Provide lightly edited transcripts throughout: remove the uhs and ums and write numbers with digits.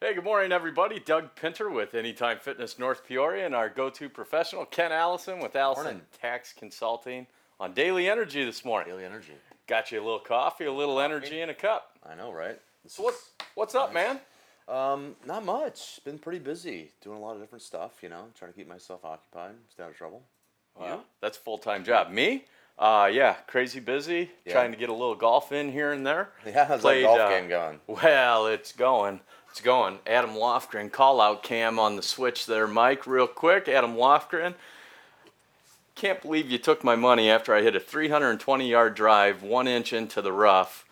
Hey, good morning, everybody. Doug Pinter with Anytime Fitness North Peoria and our go-to professional, Ken Allison with Allison Morning. Tax Consulting on Daily Energy this morning. Daily energy. Got you a little coffee, a little energy in a cup. I know, right? So what's up, man? Not much. Been pretty busy doing a lot of different stuff, trying to keep myself occupied, stay out of trouble. Wow, that's a full-time job. Me? Yeah, crazy busy, trying to get a little golf in here and there. Yeah, how's that golf game going? Well, it's going. It's going. Adam Lofgren, call out cam on the switch there, Mike, real quick. Adam Lofgren. Can't believe you took my money after I hit a 320-yard drive 1 inch into the rough.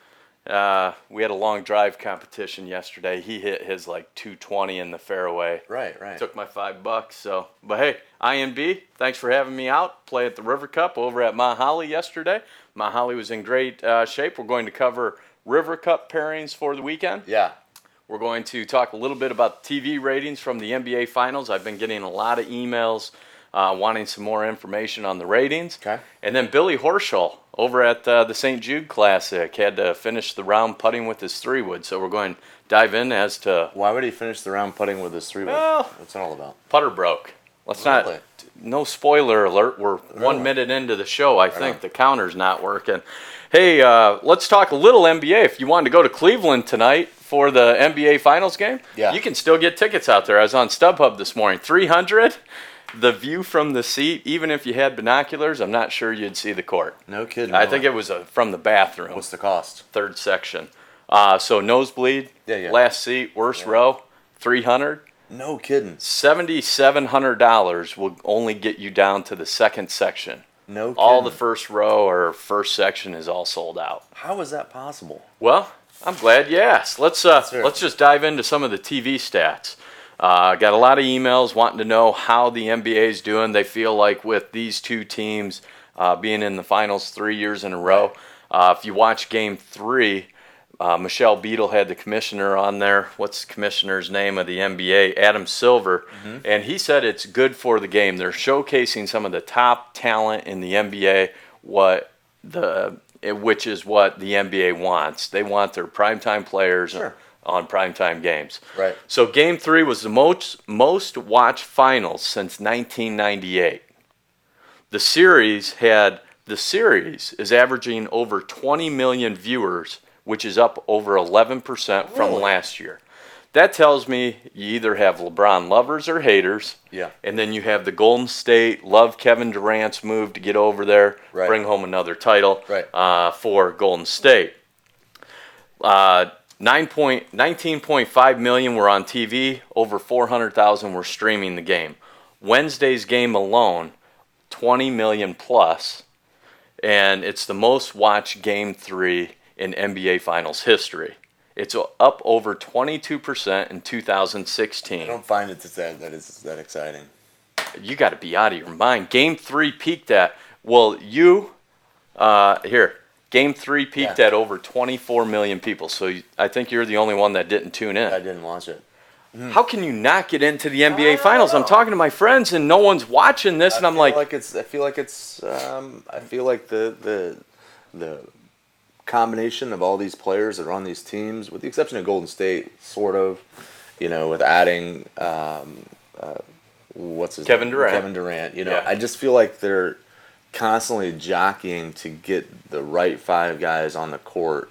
We had a long drive competition yesterday. He hit his like 220 in the fairway. Right. Took my $5. So, but hey, INB, thanks for having me out. Play at the River Cup over at Mount Holly yesterday. Mount Holly was in great shape. We're going to cover River Cup pairings for the weekend. Yeah. We're going to talk a little bit about TV ratings from the NBA Finals. I've been getting a lot of emails wanting some more information on the ratings. Okay. And then Billy Horschel over at the St. Jude Classic had to finish the round putting with his 3-wood. So we're going to dive in as to... Why would he finish the round putting with his 3-wood? Well, what's it all about? Putter broke. Let's Really? not... No spoiler alert. We're Really? 1 minute into the show. I think the counter's not working. Hey, let's talk a little NBA. If you wanted to go to Cleveland tonight for the NBA Finals game, you can still get tickets out there. I was on StubHub this morning. $300. The view from the seat, even if you had binoculars, I'm not sure you'd see the court. No kidding. I think it was from the bathroom. What's the cost? Third section. So nosebleed, last seat, worst row, $300. No kidding. $7,700 will only get you down to the second section. No kidding. All the first row or first section is all sold out. How is that possible? Well, I'm glad you asked. Let's just dive into some of the TV stats. Got a lot of emails wanting to know how the NBA is doing. They feel like with these two teams being in the finals 3 years in a row. If you watch Game 3, Michelle Beadle had the commissioner on there. What's the commissioner's name of the NBA? Adam Silver. Mm-hmm. And he said it's good for the game. They're showcasing some of the top talent in the NBA, which is what the NBA wants. They want their primetime players on primetime games. Right. So Game 3 was the most watched finals since 1998. The series is averaging over 20 million viewers, which is up over 11% from last year. That tells me you either have LeBron lovers or haters. Yeah. And then you have the Golden State, love Kevin Durant's move to get over there, bring home another title for Golden State. 19.5 million were on TV, over 400,000 were streaming the game. Wednesday's game alone, 20 million plus, and it's the most watched Game 3 in NBA Finals history. It's up over 22% in 2016. I don't find it that exciting. You got to be out of your mind. Game 3 peaked at, Game 3 peaked at over 24 million people. So I think you're the only one that didn't tune in. I didn't watch it. How can you not get into the NBA Finals? I'm talking to my friends and no one's watching this, and I'm like, I feel like the combination of all these players that are on these teams, with the exception of Golden State, sort of, with adding Kevin Durant. Kevin Durant. I just feel like they're constantly jockeying to get the right 5 guys on the court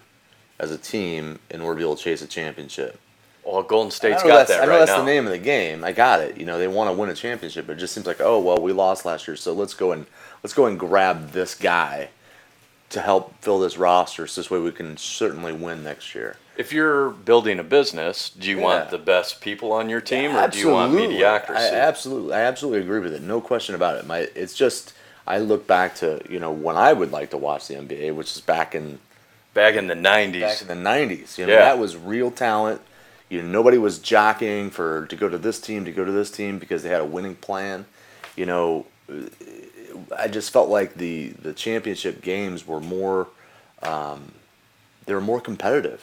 as a team in order to be able to chase a championship. Well, Golden State's got that right now. I know that's the name of the game. I got it. They want to win a championship, but it just seems like, we lost last year, so let's go and grab this guy to help fill this roster, so this way we can certainly win next year. If you're building a business, do you want the best people on your team, or do you want mediocrity? I absolutely agree with it. No question about it. It's just, I look back to when I would like to watch the NBA, which is back in the 90s. Back in the 90s, that was real talent. Nobody was jockeying to go to this team because they had a winning plan. I just felt like the championship games were more they were more competitive.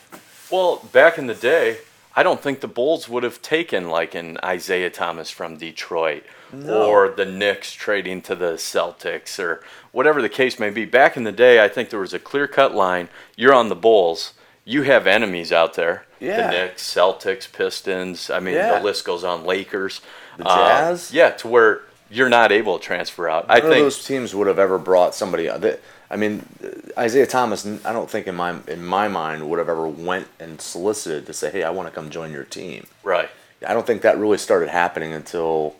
Well, back in the day, I don't think the Bulls would have taken like an Isaiah Thomas from Detroit or the Knicks trading to the Celtics or whatever the case may be. Back in the day, I think there was a clear-cut line. You're on the Bulls. you have enemies out there. Yeah. The Knicks, Celtics, Pistons. I mean, Yeah. the list goes on. Lakers. The Jazz? Yeah, to where you're not able to transfer out. None of those teams would have ever brought somebody. I mean, Isaiah Thomas. I don't think in my mind would have ever went and solicited to say, "Hey, I want to come join your team." Right. I don't think that really started happening until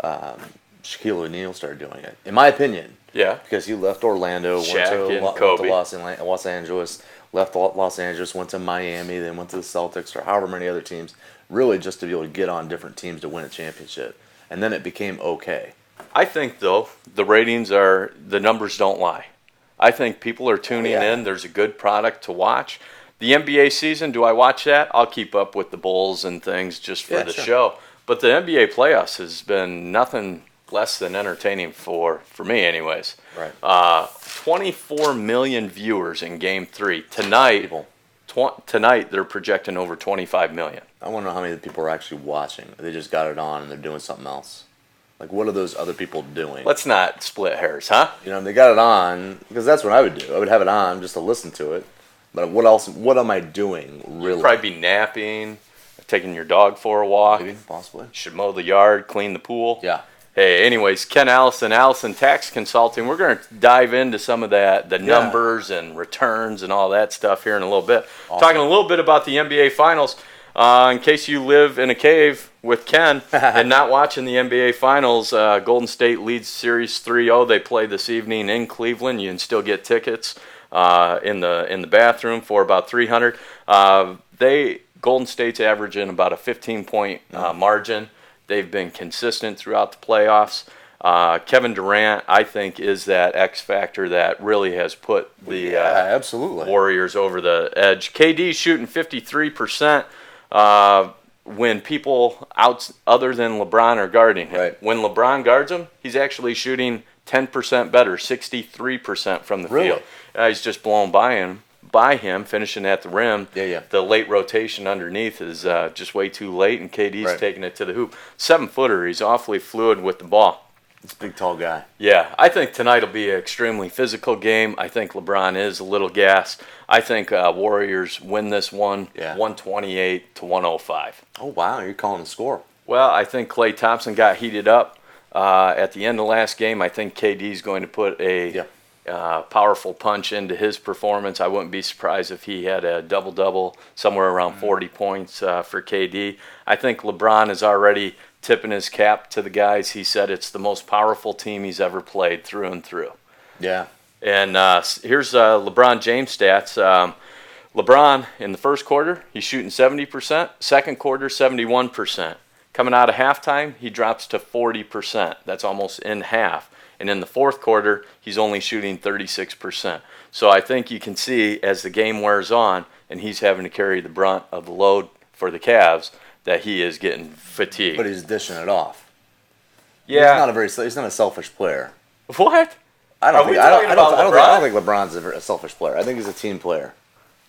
Shaquille O'Neal started doing it. In my opinion. Yeah. Because he left Orlando, Shaq went to Kobe. Los Angeles, left Los Angeles, went to Miami, then went to the Celtics or however many other teams, really just to be able to get on different teams to win a championship. And then it became okay. I think, though, the numbers don't lie. I think people are tuning in. There's a good product to watch. The NBA season, do I watch that? I'll keep up with the Bulls and things just for the show. But the NBA playoffs has been nothing less than entertaining for me anyways. Right. 24 million viewers in Game 3. Tonight, tonight they're projecting over 25 million. I want to know how many people are actually watching. They just got it on and they're doing something else. Like, what are those other people doing? Let's not split hairs, huh? You know, they got it on, because that's what I would do. I would have it on just to listen to it. But what else? What am I doing, really? You'd probably be napping, taking your dog for a walk. Maybe, possibly. Should mow the yard, clean the pool. Yeah. Hey, anyways, Ken Allison Tax Consulting. We're going to dive into some of that, the numbers and returns and all that stuff here in a little bit. Awesome. Talking a little bit about the NBA Finals. In case you live in a cave with Ken and not watching the NBA Finals, Golden State leads Series 3-0. They play this evening in Cleveland. You can still get tickets in the bathroom for about $300. Golden State's averaging about a 15-point margin. They've been consistent throughout the playoffs. Kevin Durant, I think, is that X factor that really has put the absolutely. Warriors over the edge. KD's shooting 53%. When people other than LeBron are guarding him. Right. When LeBron guards him, he's actually shooting 10% better, 63% from the field. He's just blown by him, finishing at the rim. Yeah. The late rotation underneath is just way too late, and KD's taking it to the hoop. 7-footer, he's awfully fluid with the ball. It's a big, tall guy. Yeah, I think tonight will be an extremely physical game. I think LeBron is a little gassed. I think Warriors win this one, 128-105. Oh, wow, you're calling the score. Well, I think Klay Thompson got heated up at the end of last game. I think KD's going to put a powerful punch into his performance. I wouldn't be surprised if he had a double-double, somewhere around 40 points for KD. I think LeBron is already tipping his cap to the guys. He said it's the most powerful team he's ever played through and through. Yeah. And here's LeBron James stats. LeBron, in the first quarter, he's shooting 70%. Second quarter, 71%. Coming out of halftime, he drops to 40%. That's almost in half. And in the fourth quarter, he's only shooting 36%. So I think you can see as the game wears on and he's having to carry the brunt of the load for the Cavs that he is getting fatigued. But he's dishing it off. Yeah. He's not a selfish player. What? I don't Are we talking about LeBron? I don't think LeBron's a selfish player. I think he's a team player.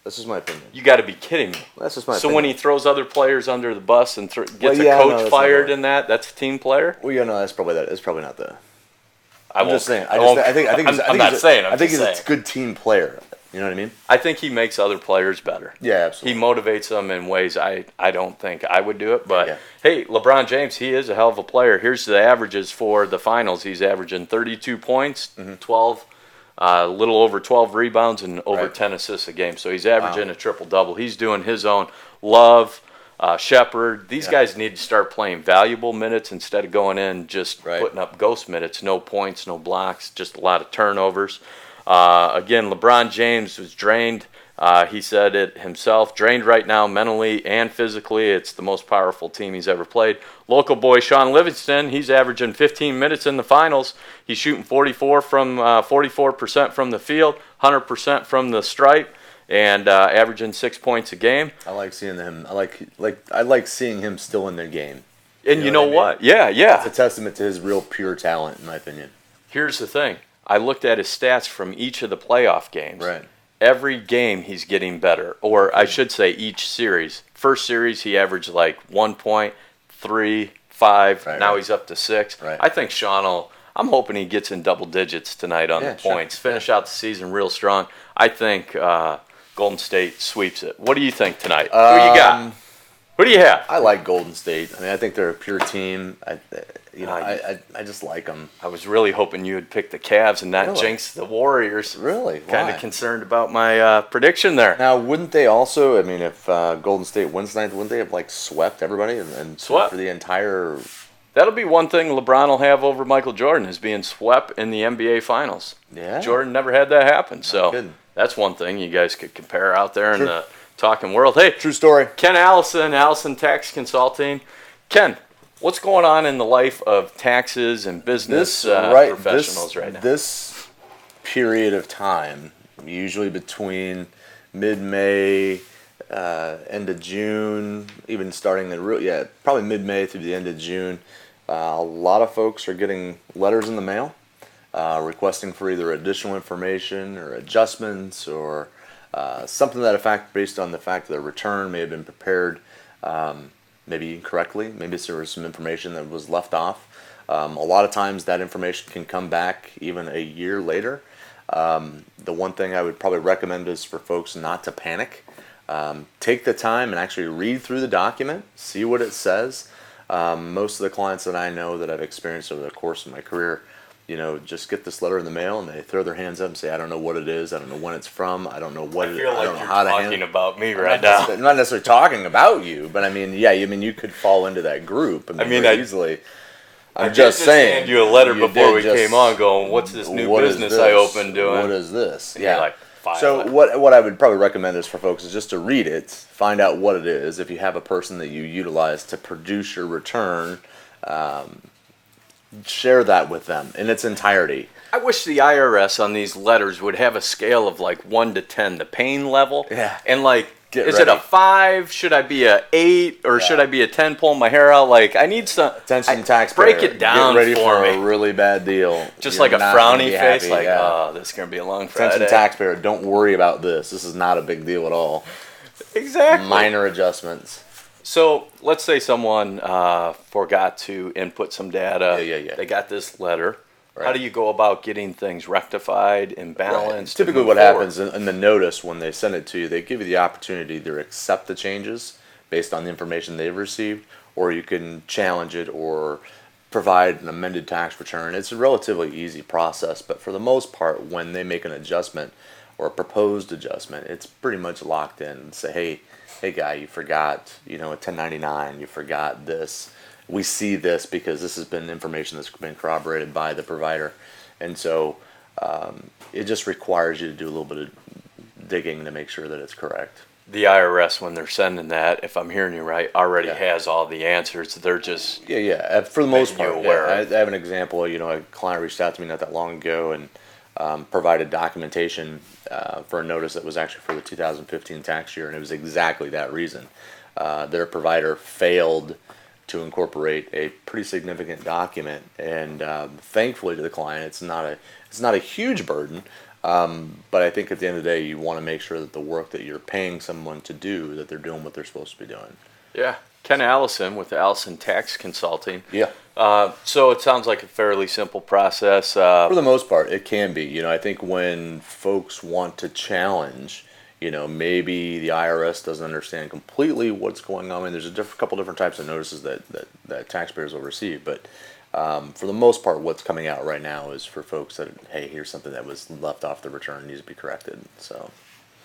That's just my opinion. You got to be kidding me. That's just my So opinion. when he throws other players under the bus and gets Well, a yeah, coach no, that's fired not in that's a team player? Well, yeah, no, that's probably that. It's probably not the. I'm just saying. I think he's a good team player. You know what I mean? I think he makes other players better. Yeah, absolutely. He motivates them in ways I don't think I would do it. But, hey, LeBron James, he is a hell of a player. Here's the averages for the finals. He's averaging 32 points, 12, a little over 12 rebounds, and over 10 assists a game. So he's averaging a triple-double. He's doing his own. Love, Shepard, these guys need to start playing valuable minutes instead of going in just putting up ghost minutes. No points, no blocks, just a lot of turnovers. Again, LeBron James was drained. He said it himself, drained right now mentally and physically. It's the most powerful team he's ever played. Local boy Sean Livingston, he's averaging 15 minutes in the finals. He's shooting 44% from the field, 100% from the stripe, and averaging 6 points a game. I like seeing him. I like seeing him still in their game. And you know what? Yeah. It's a testament to his real pure talent, in my opinion. Here's the thing. I looked at his stats from each of the playoff games. Right. Every game he's getting better, or I should say each series. First series he averaged like 1 point, 3, 5. Now he's up to 6. Right. I think I'm hoping he gets in double digits tonight on the points. Finish out the season real strong. I think Golden State sweeps it. What do you think tonight? Who you got? Who do you have? I like Golden State. I mean, I think they're a pure team. I just like them. I was really hoping you would pick the Cavs and not Really? jinx the Warriors. Really? Kind Why? of concerned about my prediction there. Now, wouldn't they also? I mean, if Golden State wins tonight, wouldn't they have like swept everybody and Swept? for the entire? That'll be one thing LeBron will have over Michael Jordan, is being swept in the NBA Finals. Yeah. Jordan never had that happen. So Good. that's one thing you guys could compare out there in the talking world. Hey, True story. Ken Allison Tax Consulting. Ken, what's going on in the life of taxes and business professionals right now? This period of time, usually between mid-May, end of June, even starting in probably mid-May through the end of June, a lot of folks are getting letters in the mail requesting for either additional information or adjustments or something to that effect, based on the fact that their return may have been prepared maybe incorrectly. Maybe there was some information that was left off. A lot of times that information can come back even a year later. The one thing I would probably recommend is for folks not to panic. Take the time and actually read through the document, see what it says. Most of the clients that I know that I've experienced over the course of my career, just get this letter in the mail and they throw their hands up and say, I don't know what it is, I don't know when it's from, I don't know what I it is, feel I like don't know you're how to talking handle it. about me right now. I'm not necessarily talking about you, but I mean, you could fall into that group. very easily. I'm just saying. You a letter you before did we came on, going, "What's this new what is business this? I opened doing?" What is this? And you're like, So what I would probably recommend is for folks is just to read it, find out what it is. If you have a person that you utilize to produce your return, share that with them in its entirety. I wish the IRS on these letters would have a scale of like 1 to 10, the pain level. Yeah. And like, Get is ready. it a 5? Should I be a 8? Or should I be a 10 pulling my hair out? Like, I need some. Attention, taxpayer. Break it down Get ready for me. a really bad deal. Just You're like a not gonna frowny be face, happy, like, yeah. oh, this is going to be a long Friday. Attention, taxpayer. Don't worry about this. This is not a big deal at all. Exactly. Minor adjustments. So let's say someone forgot to input some data. Yeah. They got this letter. Right. How do you go about getting things rectified and balanced? Right. Typically what happens in the notice when they send it to you, they give you the opportunity to either accept the changes based on the information they've received, or you can challenge it or provide an amended tax return. It's a relatively easy process, but for the most part, when they make an adjustment or a proposed adjustment, it's pretty much locked in and say, hey guy, you forgot, a 1099, you forgot this. We see this because this has been information that's been corroborated by the provider. And so it just requires you to do a little bit of digging to make sure that it's correct. The IRS, when they're sending that, if I'm hearing you right, already has all the answers. They're just For the most making you part. aware. I have an example. A client reached out to me not that long ago and provided documentation for a notice that was actually for the 2015 tax year, and it was exactly that reason. Their provider failed to incorporate a pretty significant document, and thankfully to the client, it's not a huge burden. But I think at the end of the day, you want to make sure that the work that you're paying someone to do, that they're doing what they're supposed to be doing. Yeah. Ken Allison with Allison Tax Consulting. Yeah. So it sounds like a fairly simple process. For the most part, it can be. I think when folks want to challenge, maybe the IRS doesn't understand completely what's going on. I mean, there's a couple different types of notices that taxpayers will receive, but for the most part, what's coming out right now is for folks that, hey, here's something that was left off the return, needs to be corrected. So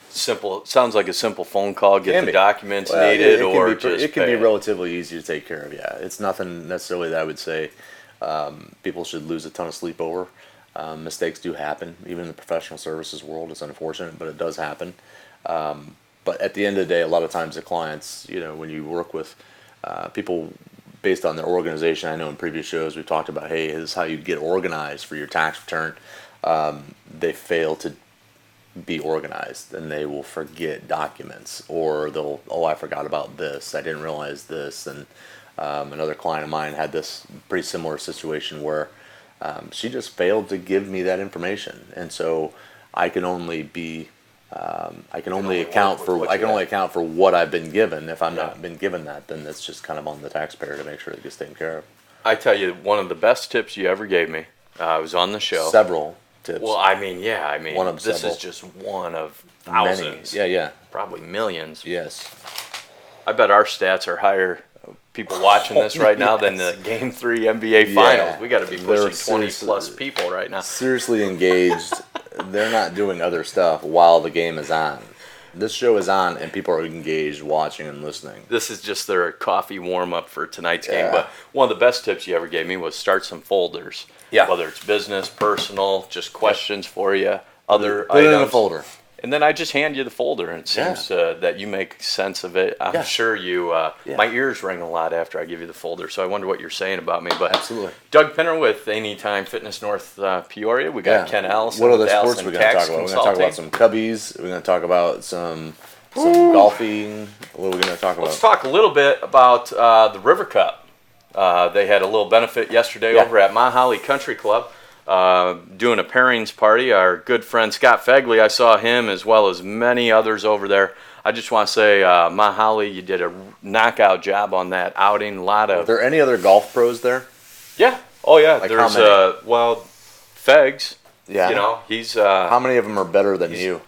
simple. Sounds like a simple phone call. Get the documents Well, needed, it can be relatively easy to take care of. Yeah, it's nothing necessarily that I would say people should lose a ton of sleep over. Mistakes do happen, even in the professional services world. It's unfortunate, but it does happen. But at the end of the day, a lot of times the clients, when you work with people based on their organization, I know in previous shows we've talked about, hey, this is how you get organized for your tax return. They fail to be organized, and they will forget documents, or they'll, I forgot about this, I didn't realize this. And another client of mine had this pretty similar situation where she just failed to give me that information, and so I can only account for what I've been given. If I'm not been given that, then it's just kind of on the taxpayer to make sure it gets taken care of. I tell you, one of the best tips you ever gave me, I was on the show. Several. tips. Well, I mean, One of this several. is just one of Many. thousands. Yeah. Probably millions. Yes. I bet our stats are higher, people watching this right now, than the Game 3 NBA Yeah. Finals. We got to be They're pushing 20 plus seriously- people right now. Seriously engaged. They're not doing other stuff while the game is on. This show is on, and people are engaged, watching and listening. This is just their coffee warm up for tonight's game. Yeah. But one of the best tips you ever gave me was start some folders. Yeah. Whether it's business, personal, just questions for you, other Put it items. in a folder. And then I just hand you the folder, and it seems that you make sense of it. I'm Yeah. sure you. Yeah. My ears ring a lot after I give you the folder, so I wonder what you're saying about me. But Absolutely. Doug Pinter with Anytime Fitness North Peoria. We got Ken Allison. What other with sports Allison are we going to Tax talk about? We're going to talk about Consulting. some Cubbies. We're going to talk about some golfing. What are we going to talk about? Let's talk a little bit about the River Cup. They had a little benefit yesterday over at Mount Holly Country Club, doing a pairings party. Our good friend Scott Fegley, I saw him as well as many others over there. I just want to say, Mount Holly, you did a knockout job on that outing. A lot Are of there any other golf pros there? yeah, oh yeah. Like There's how many? Fegs. Yeah. You know, he's How many of them are better than you?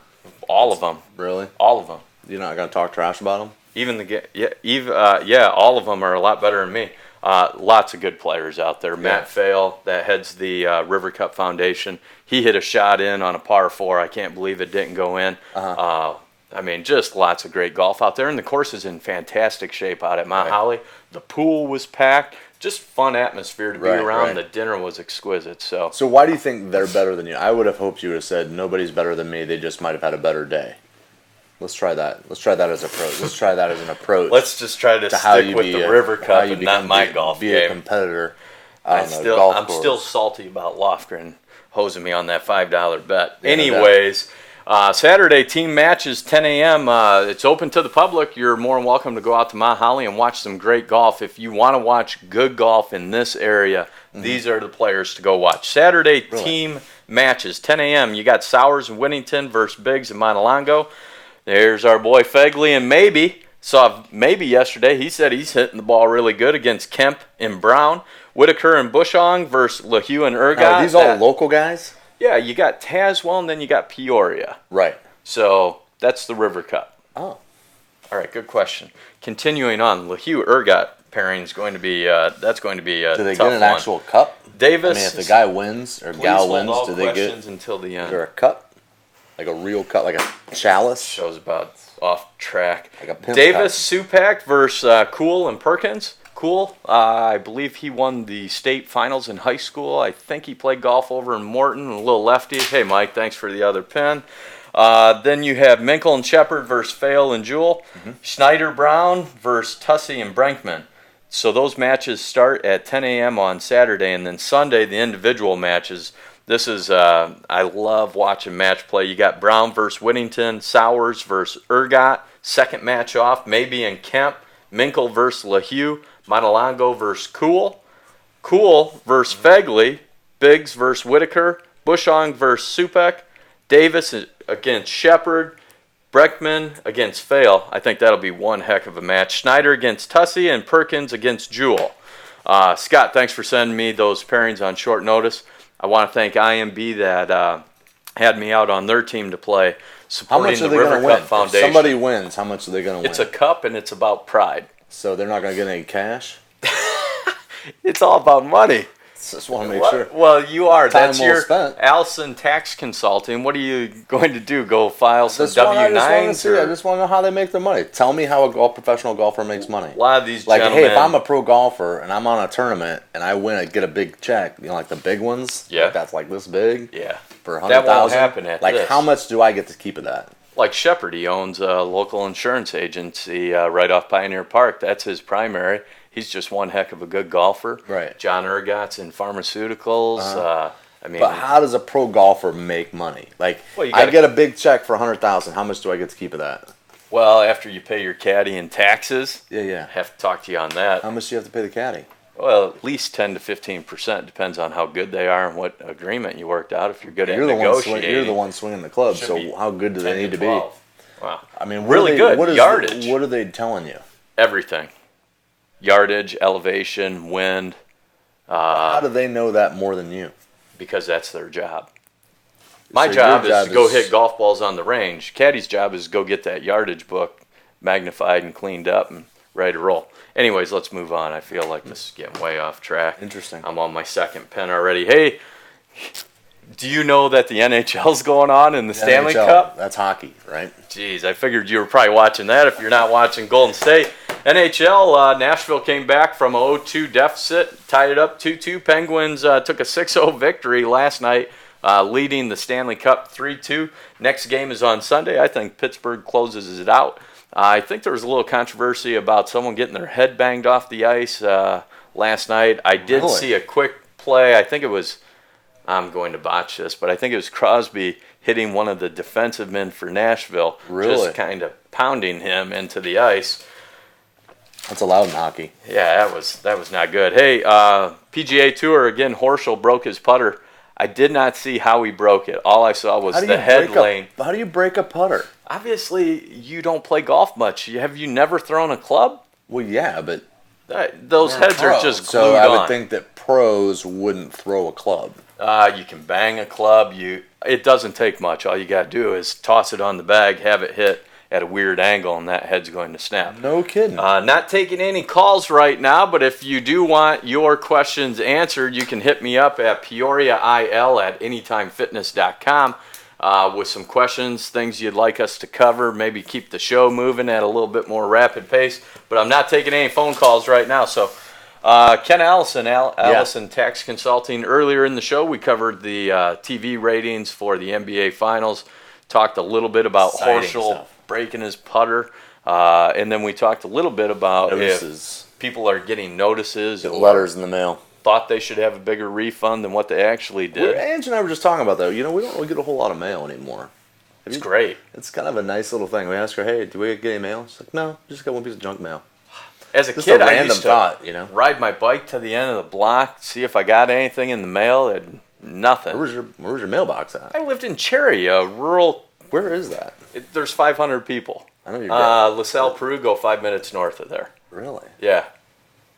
all of them. Really? All of them. You're not going to talk trash about them? Even all of them are a lot better than me. Lots of good players out there. Matt Fail, that heads the River Cup Foundation, he hit a shot in on a par 4. I can't believe it didn't go in. I mean, just lots of great golf out there, and the course is in fantastic shape out at Mount Holly. The pool was packed. Just fun atmosphere to be around. Right. The dinner was exquisite. So So why do you think they're better than you? I would have hoped you would have said nobody's better than me. They just might have had a better day. Let's try that. Let's try that as an approach. Let's try that as an approach. let's just try to how stick you with be the a- River how Cup you and not become- my golf be a game. competitor. I'm on the golf course. still salty about Lofgren hosing me on that $5 bet. Yeah, no doubt. Anyways, Saturday team matches 10 a.m. It's open to the public. You're more than welcome to go out to Mount Holly and watch some great golf. If you want to watch good golf in this area, these are the players to go watch. Saturday team matches 10 a.m. You got Sowers and Whittington versus Biggs and Montalongo. There's our boy Fegley and Maybe. Saw Maybe yesterday. He said he's hitting the ball really good against Kemp and Brown. Whitaker and Bushong versus LaHue and Ergot. Now, are these all local guys? Yeah, you got Tazewell and then you got Peoria. Right. So that's the River Cup. Oh. All right, good question. Continuing on, LaHue Ergot pairing is going to be that's going to be a Do they tough get an one. actual cup? Davis. I mean, if the guy wins or please gal hold wins, all do they get? questions until the Is end? there a cup? Like a real cup, like a chalice? Shows about off track. Like a pimp Davis Supak versus Cool and Perkins. Cool, I believe he won the state finals in high school. I think he played golf over in Morton, a little lefty. Hey, Mike, thanks for the other pin. Then you have Minkle and Shepard versus Fail and Jewell. Schneider Brown versus Tussey and Brankman. So those matches start at 10 a.m. on Saturday, and then Sunday, the individual matches. This is, I love watching match play. You got Brown versus Whittington, Sowers versus Ergot. Second match off, Maybe and Kemp. Minkle versus LaHue. Montalongo versus Cool. Cool versus Fegley. Biggs versus Whitaker. Bushong versus Supak. Davis against Shepard. Breckman against Fail. I think that'll be one heck of a match. Schneider against Tussey and Perkins against Jewell. Scott, thanks for sending me those pairings on short notice. I want to thank IMB that had me out on their team to play, How supporting much the are they River going to Cup win? If Foundation. somebody wins, how much are they going to win? It's a cup and it's about pride. So they're not going to get any cash? It's all about money. Just want to make sure. Well, you are. Time That's well your spent. Allison Tax Consulting. What are you going to do? Go file some I just want to W-9s? see. I just want to know how they make their money. Tell me how a professional golfer makes money. A lot of these Like, gentlemen. hey, if I'm a pro golfer and I'm on a tournament and I win, I get a big check. You know, like the big ones. Yeah. Like that's like this big. Yeah. For That 100,000. won't happen at Like, this. how much do I get to keep of that? Like Shepard, he owns a local insurance agency right off Pioneer Park. That's his primary. He's just one heck of a good golfer. Right. John Ergot's in pharmaceuticals. I mean, But how does a pro golfer make money? Like, Well, you I gotta- get a big check for 100,000. How much do I get to keep of that? well, after you pay your caddy and taxes, Yeah. I have to talk to you on that. How much do you have to pay the caddy? Well, at least 10 to 15%. Depends on how good they are and what agreement you worked out. If you're good at You're the negotiating. one swinging the club. Should So be how good do 10 they need to be? 12. Wow. I mean, Really good. What is Yardage. What are they telling you? Everything. Yardage, elevation, wind, How do they know that more than you? because that's their job. My So job your is to go hit golf balls on the range. Caddy's job is to go get that yardage book magnified and cleaned up and ready to roll. Anyways, let's move on. I feel like this is getting way off track. Interesting. I'm on my second pen already. Hey, do you know that the NHL's going on in the Stanley NHL, Cup? That's hockey, right? Jeez, I figured you were probably watching that if you're not watching Golden State. NHL, Nashville came back from a 0-2 deficit, tied it up 2-2. Penguins took a 6-0 victory last night, leading the Stanley Cup 3-2. Next game is on Sunday. I think Pittsburgh closes it out. I think there was a little controversy about someone getting their head banged off the ice last night. I did Really? see a quick play. I think it was, I'm going to botch this, but I think it was Crosby hitting one of the defensive men for Nashville, Really? just kind of pounding him into the ice. That's allowed in hockey. Yeah, that was not good. Hey, PGA Tour, again, Horschel broke his putter. I did not see how he broke it. All I saw was the head lane. How do you break a putter? Obviously, you don't play golf much. Have you never thrown a club? Well, yeah, but Those heads are just glued so I would on. think that pros wouldn't throw a club. You can bang a club. It doesn't take much. All you got to do is toss it on the bag, have it hit at a weird angle, and that head's going to snap. No kidding. Not taking any calls right now, but if you do want your questions answered, you can hit me up at peoriail@anytimefitness.com with some questions, things you'd like us to cover, maybe keep the show moving at a little bit more rapid pace. But I'm not taking any phone calls right now. So Ken Allison, Allison Tax Consulting. Earlier in the show, we covered the TV ratings for the NBA Finals, talked a little bit about Exciting Horschel stuff. breaking his putter, and then we talked a little bit about Notices. if people are getting notices Get or letters in the mail. thought they should have a bigger refund than what they actually did. Ange and I were just talking about that. We don't really get a whole lot of mail anymore. It's great. It's kind of a nice little thing. We ask her, hey, do we get any mail? She's like, no, just got one piece of junk mail. As a Just kid, a I random used to thought, ride my bike to the end of the block, see if I got anything in the mail, and nothing. Where's your mailbox at? I lived in Cherry, a rural. Where is that? There's 500 people. I know you're dead. LaSalle, Peru, go 5 minutes north of there. Really? Yeah.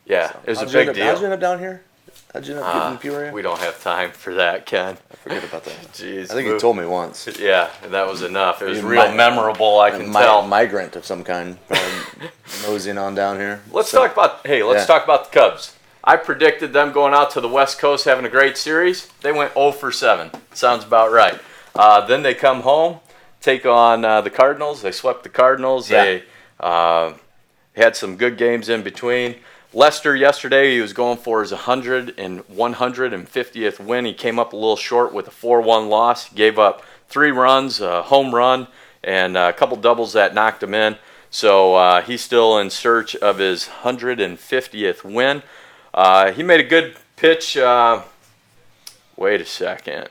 Yeah, it was a big How'd you deal. end up down here? How'd you end up getting in Peoria? We don't have time for that, Ken. I forget about that. Jeez. I think you told me once. Yeah, that was enough. It was You real might- memorable, I can tell. Migrant of some kind, moseying on down here. Let's talk about the Cubs. I predicted them going out to the West Coast having a great series. They went 0 for 7. Sounds about right. Then they come home, take on the Cardinals. They swept the Cardinals. Yeah. They had some good games in between. Lester yesterday, he was going for his 150th win. He came up a little short with a 4-1 loss. He gave up 3 runs, a home run, and a couple doubles that knocked him in. So he's still in search of his 150th win. He made a good pitch. Wait a second.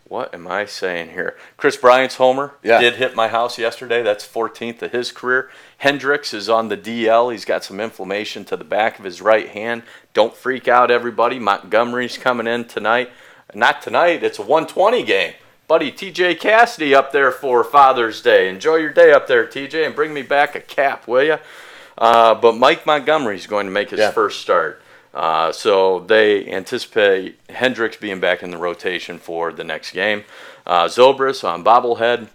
What am I saying here? Chris Bryant's homer did hit my house yesterday. That's 14th of his career. Hendricks is on the DL. He's got some inflammation to the back of his right hand. Don't freak out, everybody. Montgomery's coming in tonight. Not tonight. It's a 120 game. Buddy, TJ Cassidy up there for Father's Day. Enjoy your day up there, TJ, and bring me back a cap, will you? But Mike Montgomery's going to make his first start. So they anticipate Hendricks being back in the rotation for the next game. Zobrist on bobblehead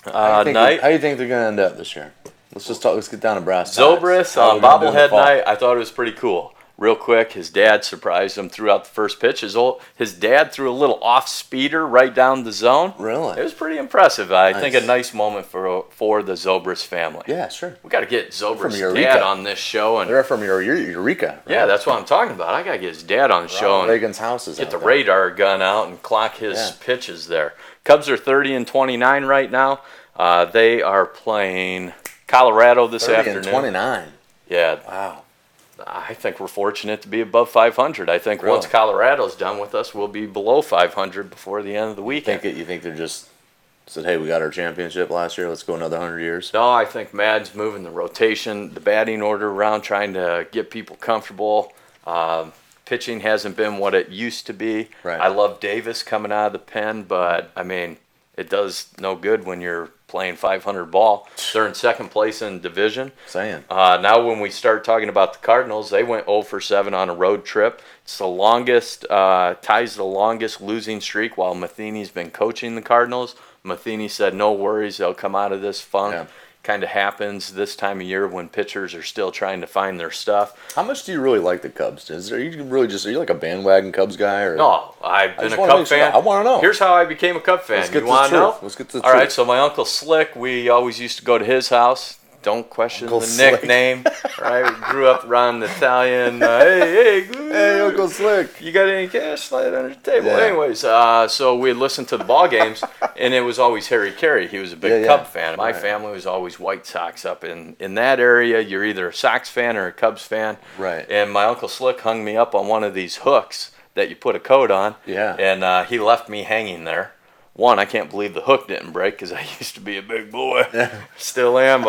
night. How do you think they're going to end up this year? Let's get down to brass tacks. Zobrist on bobblehead night, I thought it was pretty cool. Real quick, his dad surprised him throughout the first pitch. His dad threw a little off speeder right down the zone. Really? It was pretty impressive. I think a nice moment for the Zobrist family. Yeah, sure. We got to get Zobrist's dad on this show. They're from Eureka. Right? Yeah, that's what I'm talking about. I got to get his dad on the show and Reagan's house is get the radar gun out and clock his pitches there. Cubs are 30-29 right now. They are playing Colorado this afternoon. 30-29. Yeah. Wow. I think we're fortunate to be above 500. I think once Colorado's done with us, we'll be below 500 before the end of the weekend. You think they're just said, hey, we got our championship last year, let's go another 100 years? No, I think Mad's moving the rotation, the batting order around, trying to get people comfortable. Pitching hasn't been what it used to be. Right. I love Davis coming out of the pen, but, I mean, it does no good when you're playing 500 ball. They're in second place in division. Saying. Now when we start talking about the Cardinals, they went 0 for 7 on a road trip. It's the longest, ties the longest losing streak while Matheny's been coaching the Cardinals. Matheny said no worries, they'll come out of this funk. Yeah. Kind of happens this time of year when pitchers are still trying to find their stuff. How much do you really like the Cubs? Are you like a bandwagon Cubs guy? Or? No, I've been a wanna Cub make sure. fan. I want to know. Here's how I became a Cub fan. Let's get You to want the to truth. know? Let's get to the All truth. right, so my Uncle Slick, we always used to go to his house. Don't question Uncle the Slick. nickname. Right? We grew up around the Italian. Hey, Hey, Uncle Slick. you got any cash? Slide it under the table. Yeah. Anyways, so we'd listen to the ball games, and it was always Harry Carey. He was a big Yeah, Cub yeah. fan. My Right. family was always White Sox up in that area. You're either a Sox fan or a Cubs fan. Right. And my Uncle Slick hung me up on one of these hooks that you put a coat on. Yeah. And he left me hanging there. One, I can't believe the hook didn't break because I used to be a big boy. Still am.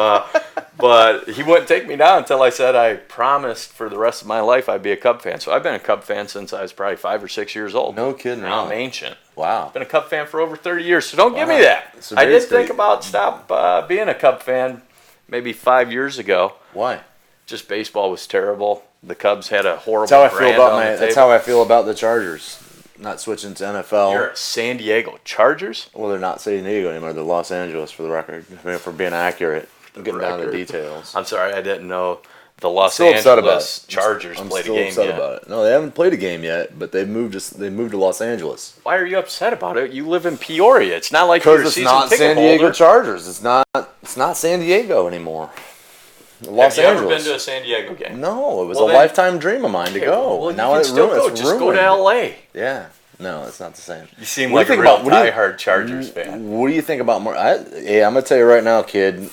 But he wouldn't take me down until I said I promised for the rest of my life I'd be a Cub fan. So I've been a Cub fan since I was probably 5 or 6 years old. No kidding Now I'm around. ancient. Wow. Been a Cub fan for over 30 years, so don't give me Wow. that. It's a I great did state. think about being a Cub fan maybe 5 years ago. Why? Just baseball was terrible. The Cubs had a horrible That's how I feel brand about on the That's table. how I feel about the Chargers. Not switching to NFL. You're a San Diego Chargers? Well, they're not San Diego anymore. They're Los Angeles, for the record. For being accurate, I'm getting down to the record. details. I'm sorry, I didn't know the Los Still upset about Angeles it. Chargers I'm played a still game upset yet. about it. No, they haven't played a game yet, but they moved to Los Angeles. Why are you upset about it? You live in Peoria. It's not like you're Because a it's season not ticket San Diego holder. Chargers. It's not San Diego anymore. Los Have you Angeles. ever been to a San Diego game? No, it was Well, a then- lifetime dream of mine to go. Well, now you can it's still ruined. go. It's Just go to ruined. L.A. Yeah. No, it's not the same. You seem What like do a you real think about- diehard Chargers fan. What do you think about more? Yeah, I'm gonna tell you right now, kid.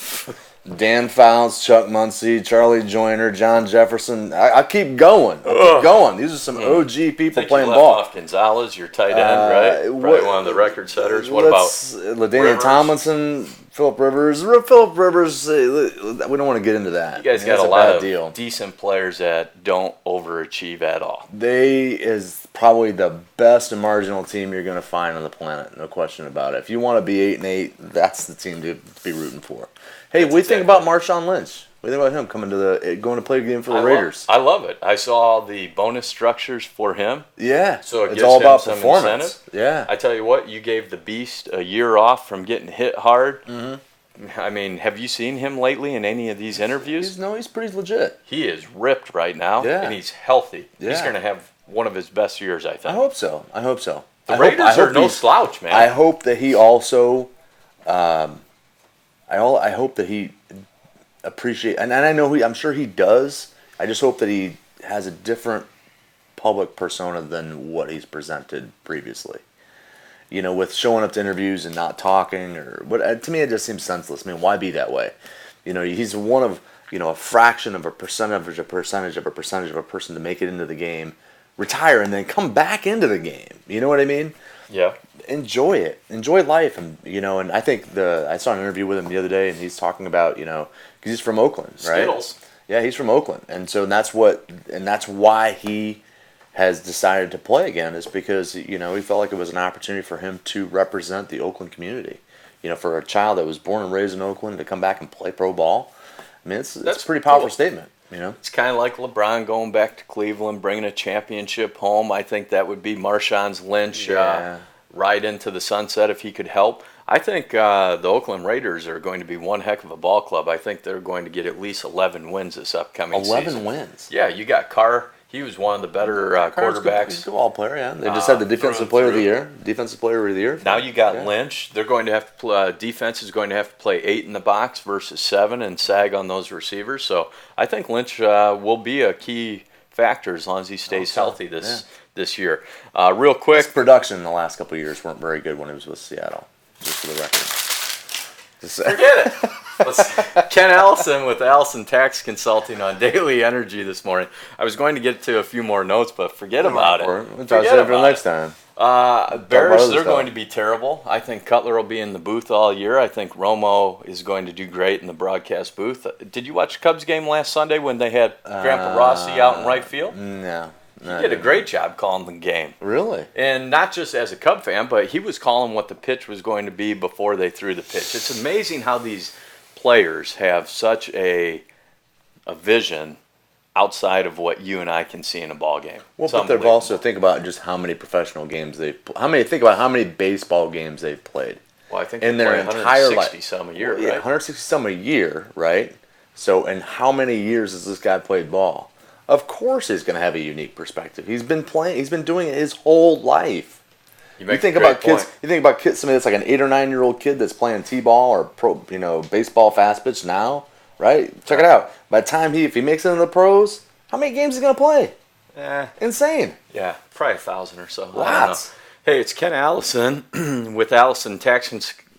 Dan Fouts, Chuck Muncy, Charlie Joyner, John Jefferson. I keep going. I keep going. These are some OG people I think playing you left ball. off Gonzalez, your tight end, right? Probably one of the record setters. What about LaDainian Rivers? Tomlinson, Philip Rivers? Philip Rivers. We don't want to get into that. you guys? I mean, Got that's a lot bad of deal. decent players that don't overachieve at all. They is probably the best and marginal team you're going to find on the planet. No question about it. If you want to be 8-8, that's the team to be rooting for. Hey, what do you think about Marshawn Lynch? What do you think about him going to play a game for the Raiders? I love it. I saw the bonus structures for him. Yeah, So it it's gives all him about some performance. incentive. Yeah, I tell you what, you gave the Beast a year off from getting hit hard. Mm-hmm. I mean, have you seen him lately in any of these interviews? he's pretty legit. He is ripped right now, Yeah. and he's healthy. He's Yeah. going to have one of his best years, I I think. hope so. The Raiders are no slouch, man. I hope that he also, I hope that he appreciate, and I know I'm sure he does. I just hope that he has a different public persona than what he's presented previously. You know, with showing up to interviews and not talking, or what, to me it just seems senseless. I mean, why be that way? You know, he's one of, a fraction of a percentage of a percentage of a percentage of a person to make it into the game, retire, and then come back into the game. You know what I mean? Yeah. Enjoy it, enjoy life, and and I think I saw an interview with him the other day, and he's talking about because he's from Oakland, right? Skittles. Yeah, he's from Oakland, and so that's why he has decided to play again, is because he felt like it was an opportunity for him to represent the Oakland community. For a child that was born and raised in Oakland to come back and play pro ball, I mean it's a pretty powerful statement. It's kind of like LeBron going back to Cleveland, bringing a championship home. I think that would be Marshawn's Lynch ride into the sunset if he could help. I think the Oakland Raiders are going to be one heck of a ball club. I think they're going to get at least 11 wins this upcoming season. 11 wins. Yeah, you got Carr. He was one of the better quarterbacks. He's a good ball player, yeah. They just had the defensive player of the year. Defensive player of the year. Now you got Lynch. They're going to have to defense is going to have to play 8 in the box versus 7 and sag on those receivers. So I think Lynch will be a key factor as long as he stays healthy this year. Real quick, His production in the last couple of years weren't very good when he was with Seattle. Just for the record. forget it. Ken Allison with Allison Tax Consulting on Daily Energy this morning. I was going to get to a few more notes, but forget about it. We'll try to save it for next time. Bears, they're going to be terrible. I think Cutler will be in the booth all year. I think Romo is going to do great in the broadcast booth. Did you watch the Cubs game last Sunday when they had Grandpa Rossi out in right field? No. He did a great job calling the game. Really? And not just as a Cub fan, but he was calling what the pitch was going to be before they threw the pitch. It's amazing how these players have such a vision outside of what you and I can see in a ball game. Well, but they've also think about just how many professional games how many baseball games they've played. Well, I think in they their play entire 160 life. some a year, Yeah, right? 160 some a year, right? So, and how many years has this guy played ball? Of course, he's going to have a unique perspective. He's been playing. He's been doing it his whole life. You think about kids. You think about kids. Somebody that's like an 8 or 9 year old kid that's playing t-ball or baseball fast pitch now, right? Check it out. By the time if he makes it into the pros, how many games is he going to play? Insane. Yeah, probably 1,000 or so. Lots. Hey, it's Ken Allison with Allison Tax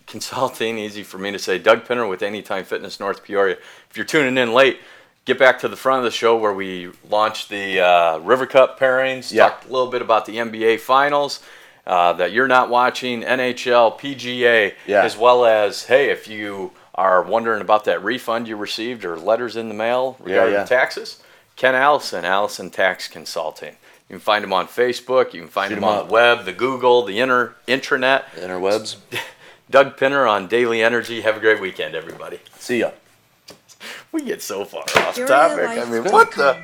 Consulting. Easy for me to say. Doug Pinter with Anytime Fitness North Peoria. If you're tuning in late, get back to the front of the show where we launched the River Cup pairings. Yeah. Talked a little bit about the NBA Finals that you're not watching, NHL, PGA, as well as, hey, if you are wondering about that refund you received or letters in the mail regarding taxes, Ken Allison, Allison Tax Consulting. You can find him on Facebook. You can find him on the web, the Google, the intranet. Interwebs. Doug Pinter on Daily Energy. Have a great weekend, everybody. See ya. We get so far off topic. I mean, what the?